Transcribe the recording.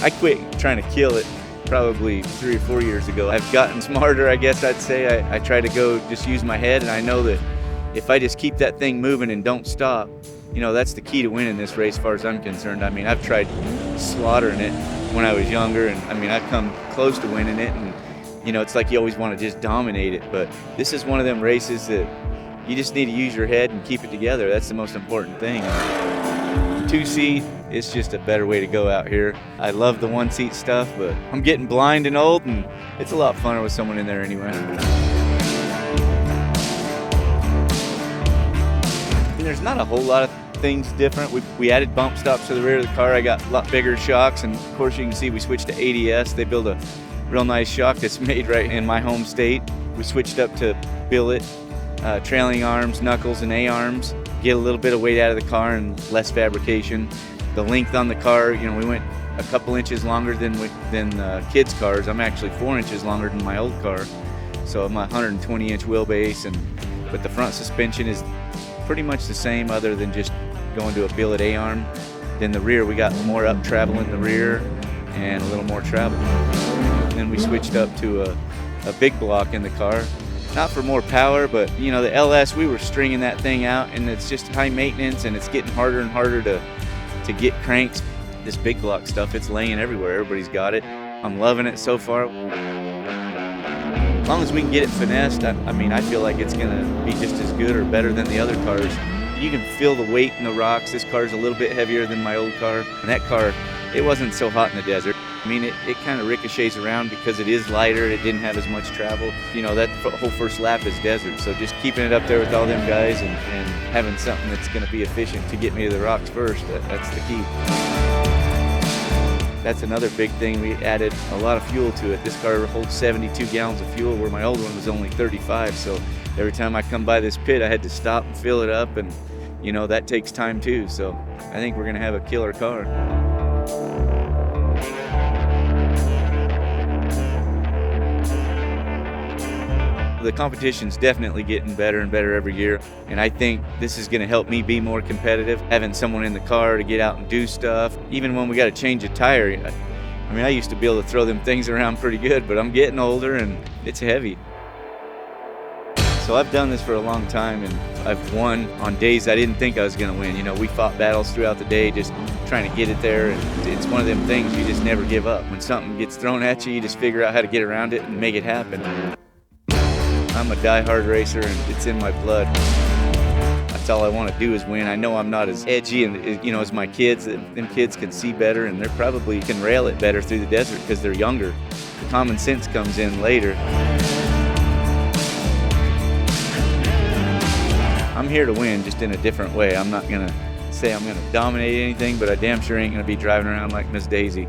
I quit trying to kill it probably 3 or 4 years ago. I've gotten smarter, I guess I'd say. I try to go just use my head, and I know that if I just keep that thing moving and don't stop, that's the key to winning this race as far as I'm concerned. I mean, I've tried slaughtering it when I was younger, and I mean, I've come close to winning it, and it's like you always want to just dominate it, but this is one of them races that you just need to use your head and keep it together. That's the most important thing. 2-seat, it's just a better way to go out here. I love the 1-seat stuff, but I'm getting blind and old, and it's a lot funner with someone in there anyway. There's not a whole lot of things different. We added bump stops to the rear of the car. I got a lot bigger shocks, and of course you can see we switched to ADS. They build a real nice shock that's made right in my home state. We switched up to billet, trailing arms, knuckles, and A-arms. Get a little bit of weight out of the car and less fabrication. The length on the car, we went a couple inches longer than kids' cars. I'm actually 4 inches longer than my old car. So I'm a 120-inch wheelbase, but the front suspension is pretty much the same other than just going to a billet A-arm. Then the rear, we got more up travel in the rear and a little more travel. Then we switched up to a big block in the car. Not for more power, but the LS, we were stringing that thing out, and it's just high maintenance, and it's getting harder and harder to get cranks. This big block stuff, it's laying everywhere. Everybody's got it. I'm loving it so far. As long as we can get it finessed, I feel like it's gonna be just as good or better than the other cars. You can feel the weight in the rocks. This car's a little bit heavier than my old car. And that car, it wasn't so hot in the desert. It kind of ricochets around because it is lighter. It didn't have as much travel. That whole first lap is desert. So just keeping it up there with all them guys and having something that's going to be efficient to get me to the rocks first, that's the key. That's another big thing. We added a lot of fuel to it. This car holds 72 gallons of fuel where my old one was only 35. So every time I come by this pit, I had to stop and fill it up. And, that takes time too. So I think we're going to have a killer car. The competition's definitely getting better and better every year, and I think this is going to help me be more competitive, having someone in the car to get out and do stuff. Even when we got to change a tire, I used to be able to throw them things around pretty good, but I'm getting older and it's heavy. So I've done this for a long time, and I've won on days I didn't think I was going to win. We fought battles throughout the day just trying to get it there, and it's one of them things you just never give up. When something gets thrown at you, you just figure out how to get around it and make it happen. I'm a die-hard racer, and it's in my blood. That's all I want to do is win. I know I'm not as edgy and as my kids. Them kids can see better, and they probably can rail it better through the desert because they're younger. The common sense comes in later. I'm here to win, just in a different way. I'm not gonna say I'm gonna dominate anything, but I damn sure ain't gonna be driving around like Miss Daisy.